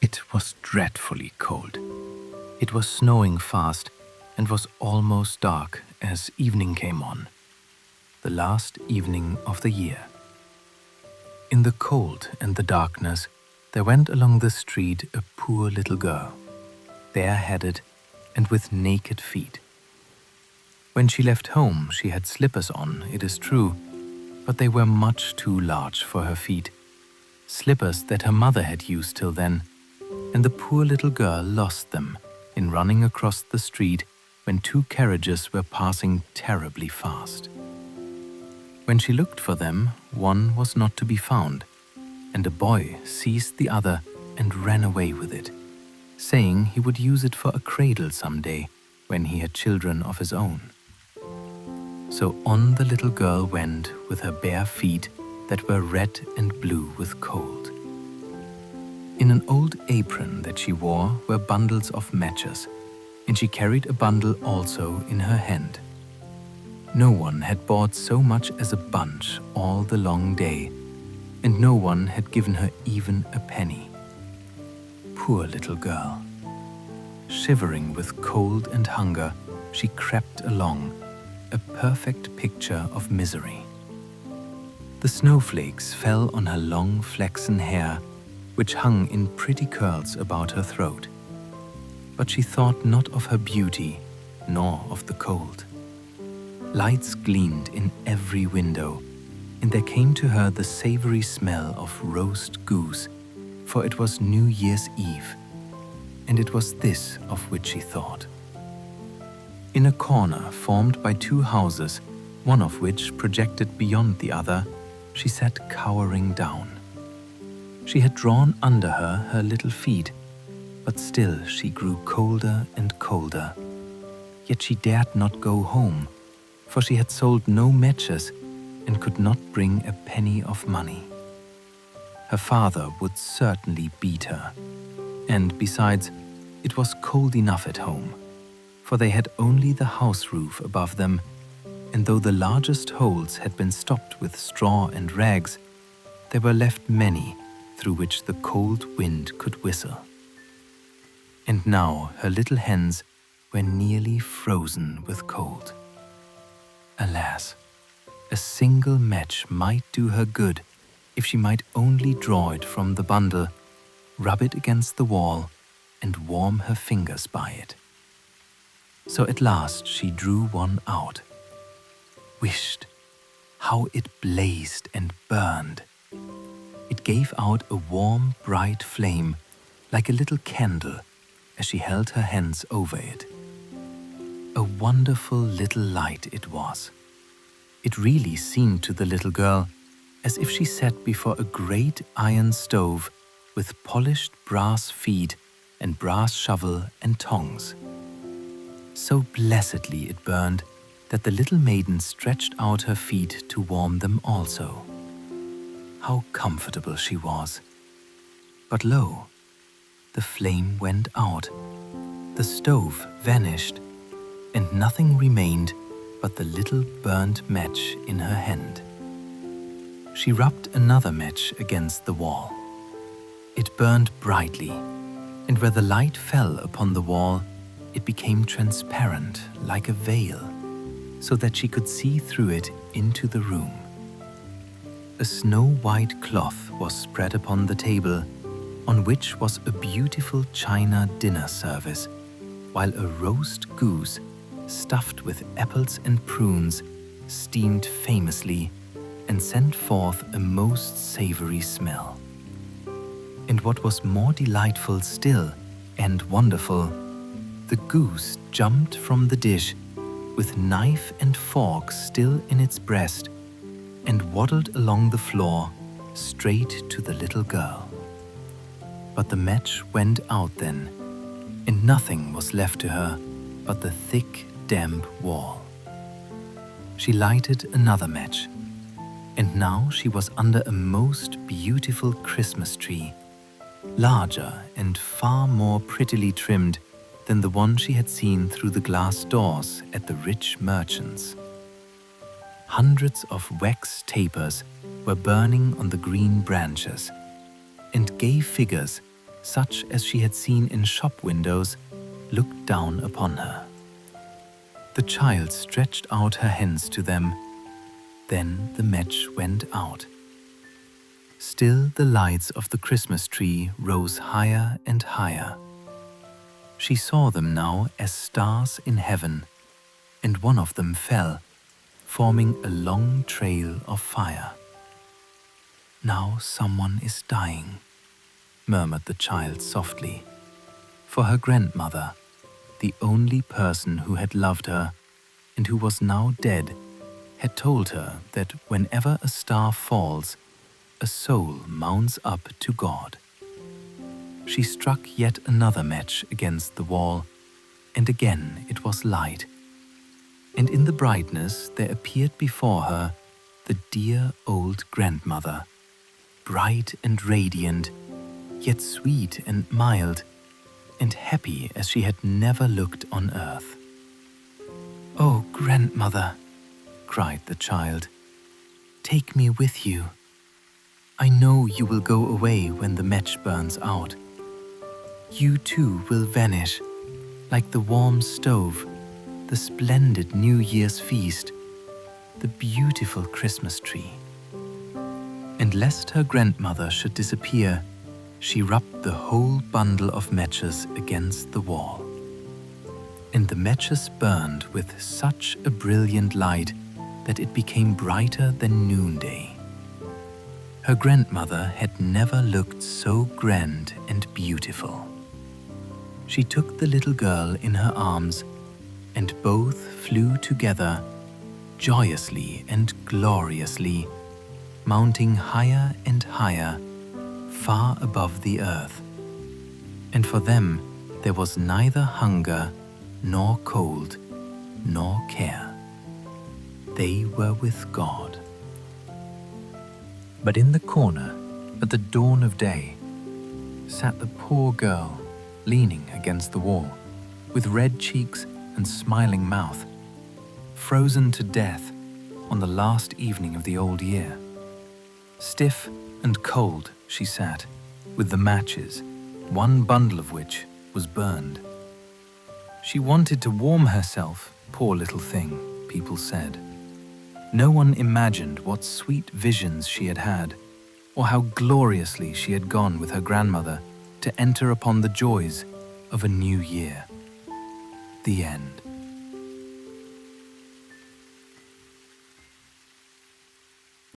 It was dreadfully cold. It was snowing fast and was almost dark as evening came on, the last evening of the year. In the cold and the darkness, there went along the street a poor little girl, bareheaded and with naked feet. When she left home, she had slippers on, it is true, but they were much too large for her feet, slippers that her mother had used till then, and the poor little girl lost them in running across the street when two carriages were passing terribly fast. When she looked for them, one was not to be found, and a boy seized the other and ran away with it, saying he would use it for a cradle some day when he had children of his own. So on the little girl went with her bare feet that were red and blue with cold. In an old apron that she wore were bundles of matches, and she carried a bundle also in her hand. No one had bought so much as a bunch all the long day, and no one had given her even a penny. Poor little girl. Shivering with cold and hunger, she crept along, a perfect picture of misery. The snowflakes fell on her long flaxen hair, which hung in pretty curls about her throat. But she thought not of her beauty, nor of the cold. Lights gleamed in every window, and there came to her the savory smell of roast goose, for it was New Year's Eve, and it was this of which she thought. In a corner formed by two houses, one of which projected beyond the other, she sat cowering down. She had drawn under her little feet, but still she grew colder and colder. Yet she dared not go home, for she had sold no matches and could not bring a penny of money. Her father would certainly beat her, and besides, it was cold enough at home, for they had only the house roof above them, and though the largest holes had been stopped with straw and rags, there were left many through which the cold wind could whistle. And now her little hands were nearly frozen with cold. Alas, a single match might do her good if she might only draw it from the bundle, rub it against the wall, and warm her fingers by it. So at last she drew one out. Wished, how it blazed and burned! It gave out a warm, bright flame, like a little candle, as she held her hands over it. A wonderful little light it was. It really seemed to the little girl as if she sat before a great iron stove with polished brass feet and brass shovel and tongs. So blessedly it burned that the little maiden stretched out her feet to warm them also. How comfortable she was! But lo, the flame went out, the stove vanished, and nothing remained but the little burnt match in her hand. She rubbed another match against the wall. It burned brightly, and where the light fell upon the wall, it became transparent like a veil, so that she could see through it into the room. A snow-white cloth was spread upon the table, on which was a beautiful china dinner service, while a roast goose, stuffed with apples and prunes, steamed famously and sent forth a most savory smell. And what was more delightful still and wonderful, the goose jumped from the dish with knife and fork still in its breast and waddled along the floor straight to the little girl. But the match went out then, and nothing was left to her but the thick, damp wall. She lighted another match, and now she was under a most beautiful Christmas tree, larger and far more prettily trimmed than the one she had seen through the glass doors at the rich merchants. Hundreds of wax tapers were burning on the green branches, and gay figures, such as she had seen in shop windows, looked down upon her. The child stretched out her hands to them. Then the match went out. Still the lights of the Christmas tree rose higher and higher. She saw them now as stars in heaven, and one of them fell, forming a long trail of fire. "Now someone is dying," murmured the child softly, for her grandmother, the only person who had loved her and who was now dead, had told her that whenever a star falls, a soul mounts up to God. She struck yet another match against the wall, and again it was light. And in the brightness there appeared before her the dear old grandmother, bright and radiant, yet sweet and mild, and happy as she had never looked on earth. "Oh, grandmother," cried the child, "take me with you. I know you will go away when the match burns out. You too will vanish, like the warm stove, the splendid New Year's feast, the beautiful Christmas tree." And lest her grandmother should disappear, she rubbed the whole bundle of matches against the wall. And the matches burned with such a brilliant light that it became brighter than noonday. Her grandmother had never looked so grand and beautiful. She took the little girl in her arms, and both flew together, joyously and gloriously, mounting higher and higher, far above the earth. And for them there was neither hunger, nor cold, nor care. They were with God. But in the corner, at the dawn of day, sat the poor girl, leaning against the wall, with red cheeks and smiling mouth, frozen to death on the last evening of the old year. Stiff and cold she sat, with the matches, one bundle of which was burned. She wanted to warm herself, poor little thing, people said. No one imagined what sweet visions she had had, or how gloriously she had gone with her grandmother to enter upon the joys of a new year. The end.